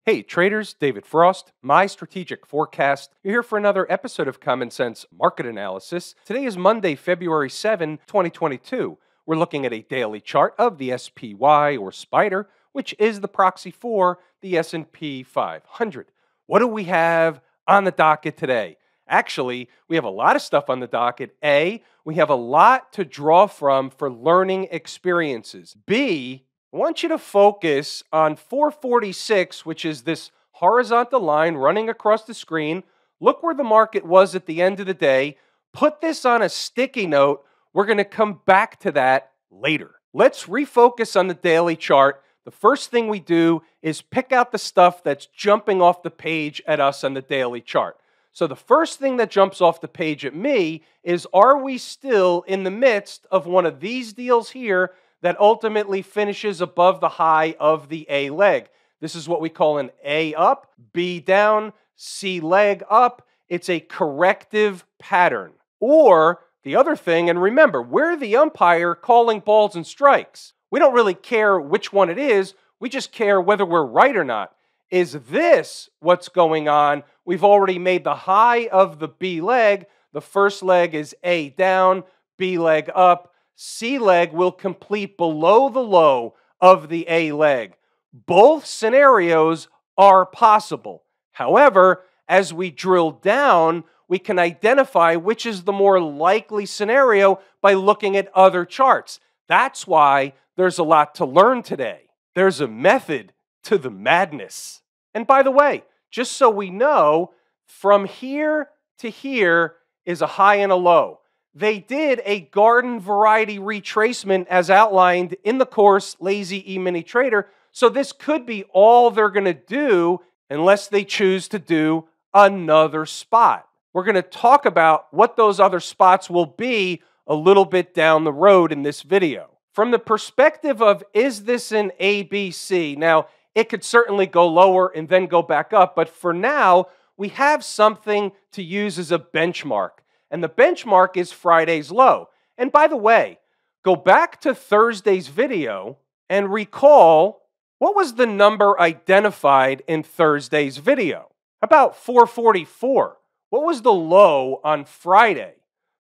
Hey traders, David Frost, my strategic forecast. You're here for another episode of Common Sense Market Analysis. Today is Monday, February 7, 2022. We're looking at a daily chart of the SPY or Spider, which is the proxy for the S&P 500. What do we have on the docket today? Actually, we have a lot of stuff on the docket. A, we have a lot to draw from for learning experiences. B, I want you to focus on 446, which is this horizontal line running across the screen. Look where the market was at the end of the day. Put this on a sticky note. We're going to come back to that later. Let's refocus on the daily chart. The first thing we do is pick out the stuff that's jumping off the page at us on the daily chart. So the first thing that jumps off the page at me is, are we still in the midst of one of these deals here that ultimately finishes above the high of the A leg? This is what we call an A up, B down, C leg up. It's a corrective pattern. Or the other thing, and remember, we're the umpire calling balls and strikes. We don't really care which one it is. We just care whether we're right or not. Is this what's going on? We've already made the high of the B leg. The first leg is A down, B leg up. C leg will complete below the low of the A leg. Both scenarios are possible. However, as we drill down, we can identify which is the more likely scenario by looking at other charts. That's why there's a lot to learn today. There's a method to the madness. And by the way, just so we know, from here to here is a high and a low. They did a garden variety retracement as outlined in the course Lazy E-mini Trader. So this could be all they're going to do unless they choose to do another spot. We're going to talk about what those other spots will be a little bit down the road in this video. From the perspective of, is this an ABC? Now, it could certainly go lower and then go back up, but for now, we have something to use as a benchmark. And the benchmark is Friday's low. And by the way, go back to Thursday's video and recall, what was the number identified in Thursday's video? About 444. What was the low on Friday?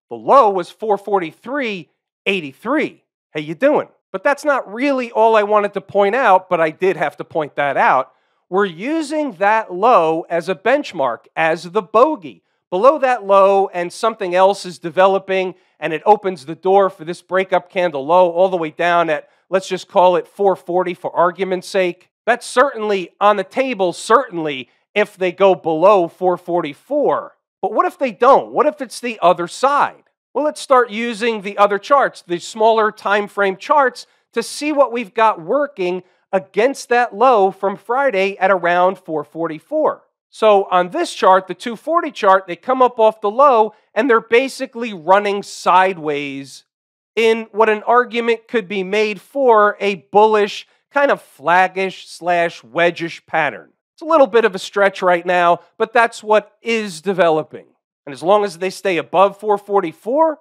The low was 443.83. How you doing? But that's not really all I wanted to point out, but I did have to point that out. We're using that low as a benchmark, as the bogey. Below that low and something else is developing and it opens the door for this breakup candle low all the way down at, let's just call it 440 for argument's sake. That's certainly on the table, certainly if they go below 444. But what if they don't? What if it's the other side? Well, let's start using the other charts, the smaller time frame charts, to see what we've got working against that low from Friday at around 444. So on this chart, the 240 chart, they come up off the low and they're basically running sideways in what an argument could be made for a bullish, kind of flaggish / wedgish pattern. It's a little bit of a stretch right now, but that's what is developing. And as long as they stay above 444,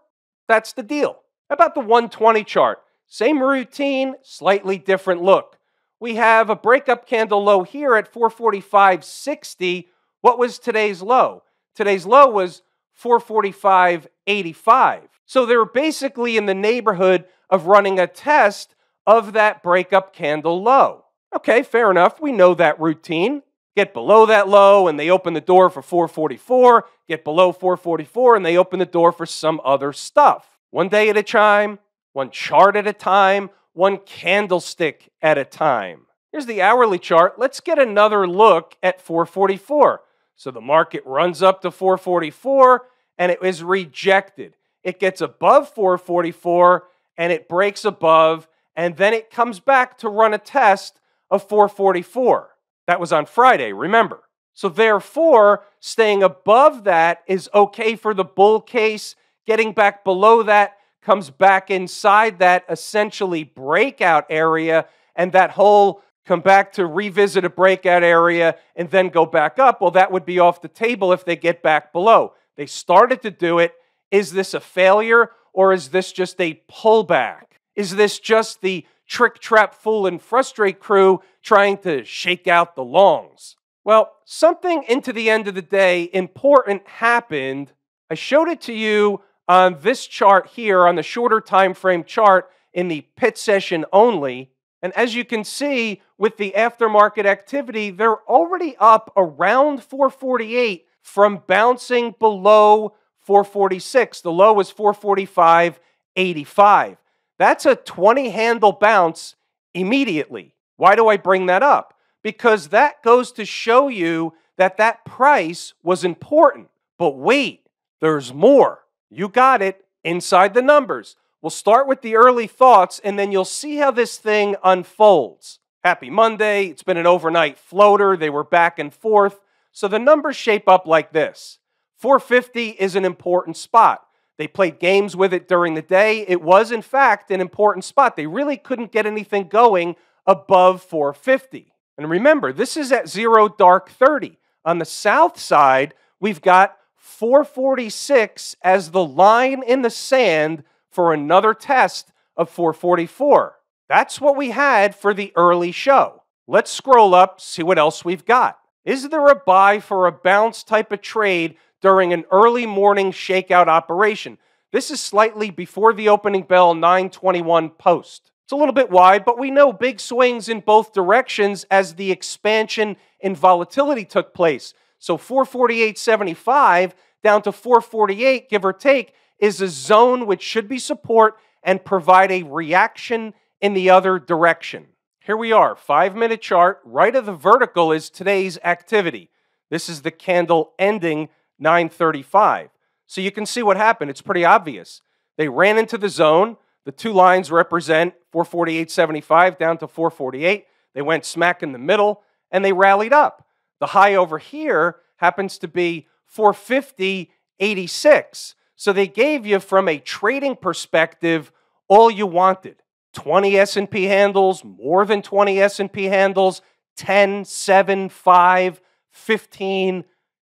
that's the deal. How about the 120 chart? Same routine, slightly different look. We have a breakup candle low here at 445.60. What was today's low? Today's low was 445.85. So they were basically in the neighborhood of running a test of that breakup candle low. Okay, fair enough. We know that routine. Get below that low and they open the door for 444. Get below 444 and they open the door for some other stuff. One day at a time, one chart at a time, one candlestick at a time. Here's the hourly chart. Let's get another look at 444. So the market runs up to 444 and it is rejected. It gets above 444 and it breaks above, and then it comes back to run a test of 444. That was on Friday, remember. So therefore, staying above that is okay for the bull case. Getting back below that comes back inside that essentially breakout area, and that whole come back to revisit a breakout area and then go back up. Well, that would be off the table if they get back below. They started to do it. Is this a failure, or is this just a pullback? Is this just the trick, trap, fool, and frustrate crew trying to shake out the longs. Well, something into the end of the day important happened. I showed it to you on this chart here, on the shorter time frame chart in the pit session only. And as you can see, with the aftermarket activity, they're already up around 448 from bouncing below 446. The low was 445.85. That's a 20-handle bounce immediately. Why do I bring that up? Because that goes to show you that that price was important. But wait, there's more. You got it inside the numbers. We'll start with the early thoughts, and then you'll see how this thing unfolds. Happy Monday. It's been an overnight floater. They were back and forth. So the numbers shape up like this. 450 is an important spot. They played games with it during the day. It was, in fact, an important spot. They really couldn't get anything going above 450. And remember, this is at 0 dark 30. On the south side, we've got 446 as the line in the sand for another test of 444. That's what we had for the early show. Let's scroll up, see what else we've got. Is there a buy for a bounce type of trade during an early morning shakeout operation? This is slightly before the opening bell, 9:21 post. It's a little bit wide, but we know big swings in both directions as the expansion in volatility took place. So 448.75 down to 448, give or take, is a zone which should be support and provide a reaction in the other direction. Here we are, 5-minute chart. Right of the vertical is today's activity. This is the candle ending 9:35. So you can see what happened. It's pretty obvious. They ran into the zone. The two lines represent 448.75 down to 448. They went smack in the middle, and they rallied up. The high over here happens to be 450.86. So they gave you, from a trading perspective, all you wanted. 20 S&P handles, more than 20 S&P handles, 10, 7, 5, 15.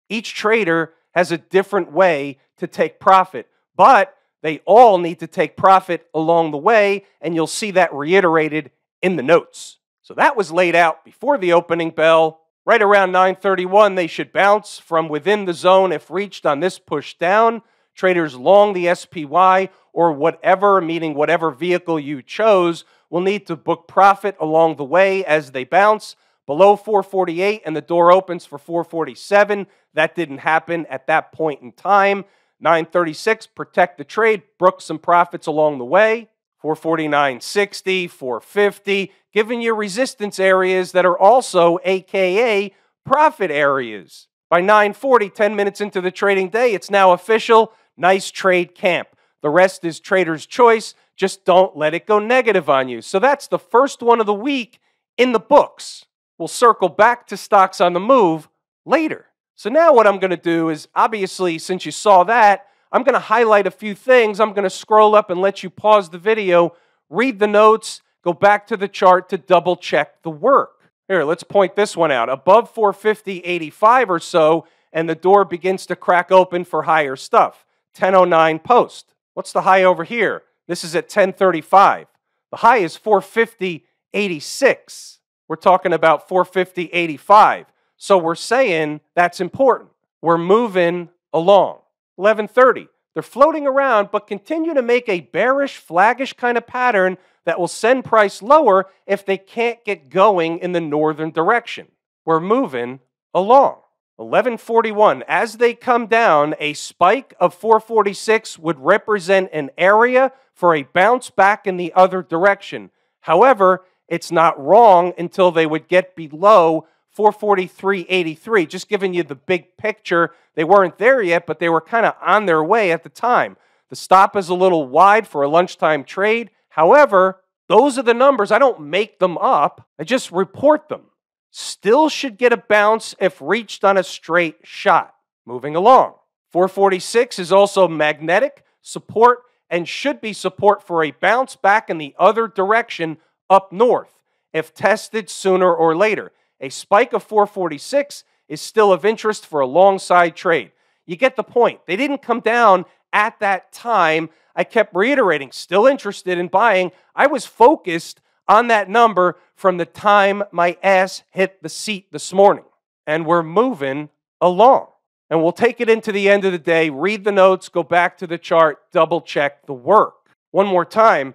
Each trader has a different way to take profit, but they all need to take profit along the way, and you'll see that reiterated in the notes. So that was laid out before the opening bell. Right around 9:31, they should bounce from within the zone if reached on this push down. Traders long the SPY or whatever, meaning whatever vehicle you chose, will need to book profit along the way as they bounce. Below 448 and the door opens for 447. That didn't happen at that point in time. 936, protect the trade, book some profits along the way. 449.60, 450, giving you resistance areas that are also AKA profit areas. By 9:40, 10 minutes into the trading day, it's now official. Nice trade camp. The rest is trader's choice. Just don't let it go negative on you. So that's the first one of the week in the books. We'll circle back to stocks on the move later. So now what I'm going to do is, obviously, since you saw that, I'm going to highlight a few things. I'm going to scroll up and let you pause the video, read the notes, go back to the chart to double check the work. Here, let's point this one out. Above 450.85 or so, and the door begins to crack open for higher stuff. 10:09 post. What's the high over here? This is at 10:35. The high is 450.86. We're talking about 450.85. So we're saying that's important. We're moving along. 11:30. They're floating around, but continue to make a bearish, flaggish kind of pattern that will send price lower if they can't get going in the northern direction. We're moving along. 11:41. As they come down, a spike of 446 would represent an area for a bounce back in the other direction. However, it's not wrong until they would get below 443.83. Just giving you the big picture. They weren't there yet, but they were kind of on their way at the time. The stop is a little wide for a lunchtime trade. However, those are the numbers. I don't make them up. I just report them. Still should get a bounce if reached on a straight shot. Moving along. 446 is also magnetic support and should be support for a bounce back in the other direction up north if tested sooner or later. A spike of 446 is still of interest for a long side trade. You get the point. They didn't come down at that time. I kept reiterating, still interested in buying. I was focused on that number from the time my ass hit the seat this morning. And we're moving along. And we'll take it into the end of the day, read the notes, go back to the chart, double check the work. One more time,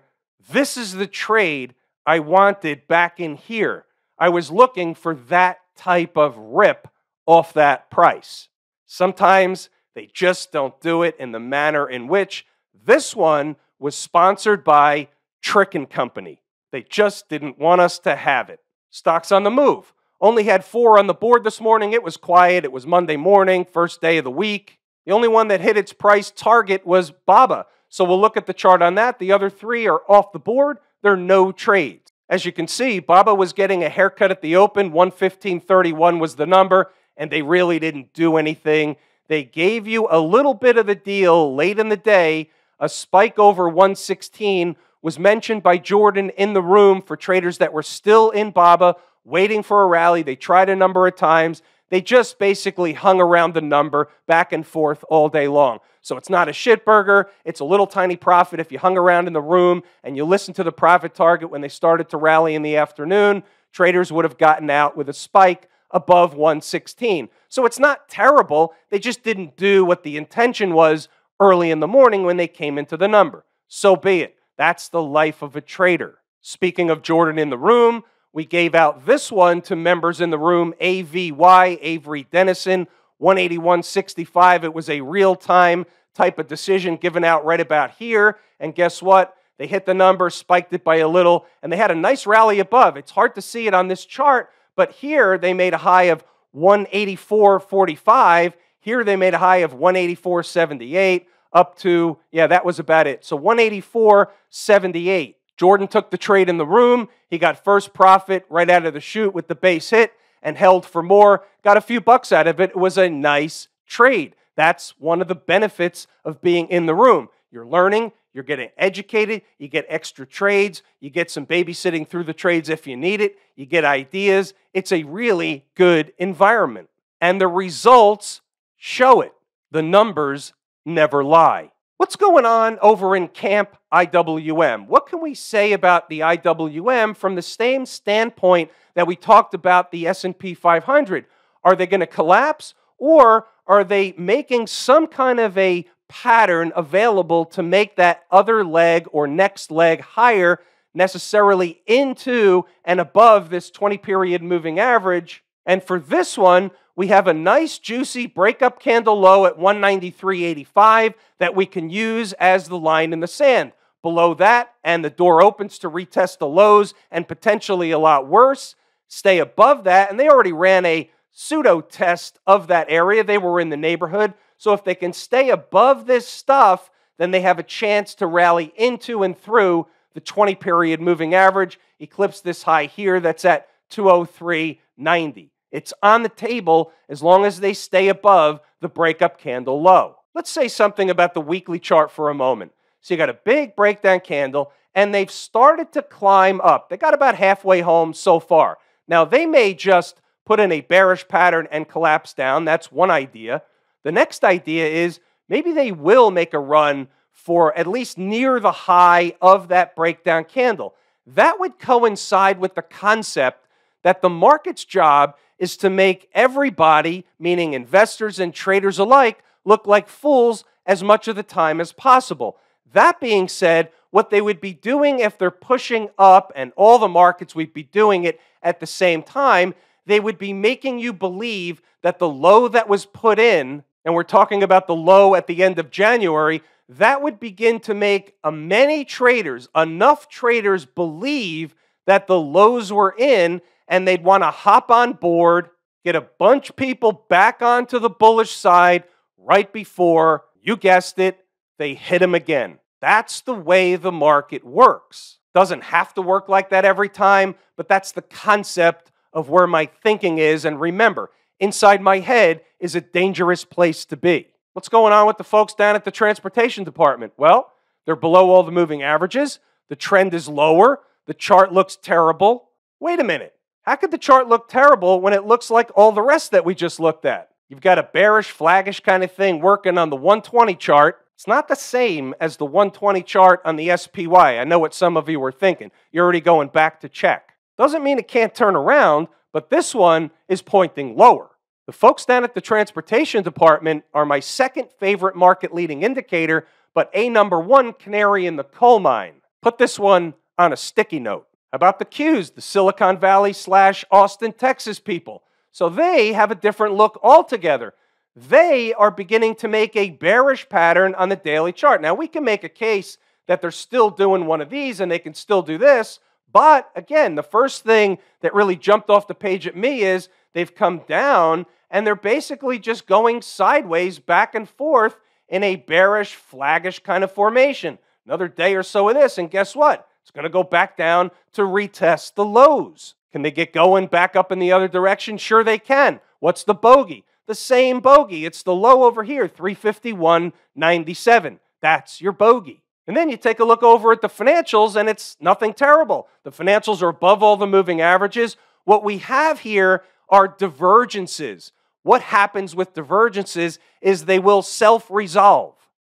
this is the trade I wanted back in here. I was looking for that type of rip off that price. Sometimes they just don't do it in the manner in which this one was sponsored by Trick & Company. They just didn't want us to have it. Stocks on the move. Only had 4 on the board this morning. It was quiet. It was Monday morning, first day of the week. The only one that hit its price target was BABA. So we'll look at the chart on that. The other 3 are off the board. They're no trades. As you can see, BABA was getting a haircut at the open. 115.31 was the number, and they really didn't do anything. They gave you a little bit of the deal late in the day. A spike over 116 was mentioned by Jordan in the room for traders that were still in BABA, waiting for a rally. They tried a number of times. They just basically hung around the number back and forth all day long. So it's not a shitburger. It's a little tiny profit. If you hung around in the room and you listened to the profit target when they started to rally in the afternoon, traders would have gotten out with a spike above 116. So it's not terrible. They just didn't do what the intention was early in the morning when they came into the number. So be it. That's the life of a trader. Speaking of Jordan in the room, we gave out this one to members in the room, AVY, Avery Dennison, 181.65. It was a real-time type of decision given out right about here. And guess what? They hit the number, spiked it by a little, and they had a nice rally above. It's hard to see it on this chart, but here they made a high of 184.45. Here they made a high of 184.78 up to, that was about it. So 184.78. Jordan took the trade in the room. He got first profit right out of the chute with the base hit and held for more. Got a few bucks out of it. It was a nice trade. That's one of the benefits of being in the room. You're learning, you're getting educated, you get extra trades, you get some babysitting through the trades if you need it, you get ideas. It's a really good environment. And the results show it. The numbers never lie. What's going on over in Camp IWM? What can we say about the IWM from the same standpoint that we talked about the S&P 500? Are they going to collapse, or are they making some kind of a pattern available to make that other leg or next leg higher, necessarily into and above this 20-period moving average? And for this one, we have a nice juicy breakup candle low at 193.85 that we can use as the line in the sand. Below that, and the door opens to retest the lows and potentially a lot worse. Stay above that, and they already ran a pseudo test of that area. They were in the neighborhood. So if they can stay above this stuff, then they have a chance to rally into and through the 20-period moving average, eclipse this high here that's at 203.90. It's on the table as long as they stay above the breakup candle low. Let's say something about the weekly chart for a moment. So you got a big breakdown candle, and they've started to climb up. They got about halfway home so far. Now, they may just put in a bearish pattern and collapse down. That's one idea. The next idea is maybe they will make a run for at least near the high of that breakdown candle. That would coincide with the concept that the market's job is to make everybody, meaning investors and traders alike, look like fools as much of the time as possible. That being said, what they would be doing if they're pushing up, and all the markets would be doing it at the same time, they would be making you believe that the low that was put in, and we're talking about the low at the end of January, that would begin to make many traders, enough traders, believe that the lows were in, and they'd want to hop on board, get a bunch of people back onto the bullish side right before, you guessed it, they hit them again. That's the way the market works. Doesn't have to work like that every time, but that's the concept of where my thinking is. And remember, inside my head is a dangerous place to be. What's going on with the folks down at the transportation department? Well, they're below all the moving averages. The trend is lower. The chart looks terrible. Wait a minute. How could the chart look terrible when it looks like all the rest that we just looked at? You've got a bearish, flaggish kind of thing working on the 120 chart. It's not the same as the 120 chart on the SPY. I know what some of you were thinking. You're already going back to check. Doesn't mean it can't turn around, but this one is pointing lower. The folks down at the transportation department are my second favorite market leading indicator, but a number one canary in the coal mine. Put this one on a sticky note. About the Qs, the Silicon Valley / Austin, Texas people. So they have a different look altogether. They are beginning to make a bearish pattern on the daily chart. Now, we can make a case that they're still doing one of these and they can still do this. But again, the first thing that really jumped off the page at me is they've come down and they're basically just going sideways back and forth in a bearish, flaggish kind of formation. Another day or so of this, and guess what? It's going to go back down to retest the lows. Can they get going back up in the other direction? Sure they can. What's the bogey? The same bogey. It's the low over here, 351.97. That's your bogey. And then you take a look over at the financials, and it's nothing terrible. The financials are above all the moving averages. What we have here are divergences. What happens with divergences is they will self-resolve.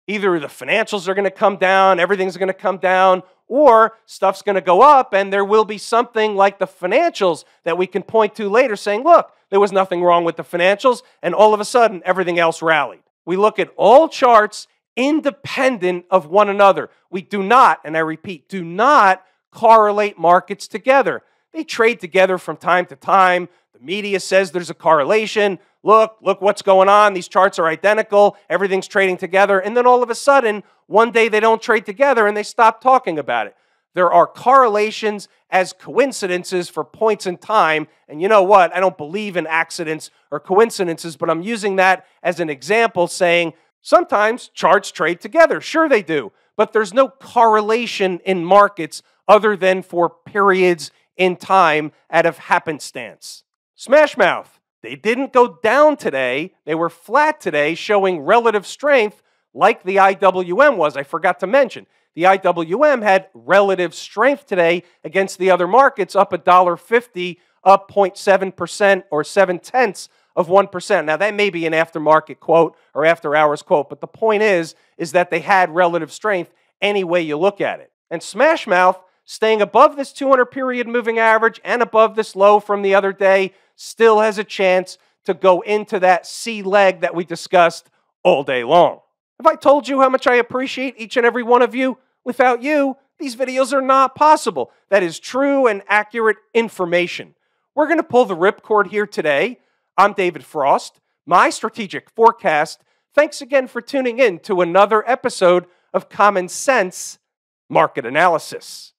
Either the financials are going to come down, everything's going to come down, or stuff's going to go up, and there will be something like the financials that we can point to later saying, look, there was nothing wrong with the financials, and all of a sudden, everything else rallied. We look at all charts independent of one another. We do not, and I repeat, do not correlate markets together. They trade together from time to time. The media says there's a correlation. Look what's going on. These charts are identical. Everything's trading together. And then all of a sudden, one day they don't trade together and they stop talking about it. There are correlations as coincidences for points in time. And you know what? I don't believe in accidents or coincidences, but I'm using that as an example saying sometimes charts trade together. Sure they do. But there's no correlation in markets other than for periods in time out of happenstance. Smash Mouth. They didn't go down today. They were flat today, showing relative strength like the IWM was. I forgot to mention. The IWM had relative strength today against the other markets, up $1.50, up 0.7% or 0.7%. Now, that may be an aftermarket quote or after-hours quote, but the point is that they had relative strength any way you look at it. And Smash Mouth, staying above this 200-period moving average and above this low from the other day, still has a chance to go into that C leg that we discussed all day long. Have I told you how much I appreciate each and every one of you? Without you, these videos are not possible. That is true and accurate information. We're going to pull the ripcord here today. I'm David Frost, my strategic forecast. Thanks again for tuning in to another episode of Common Sense Market Analysis.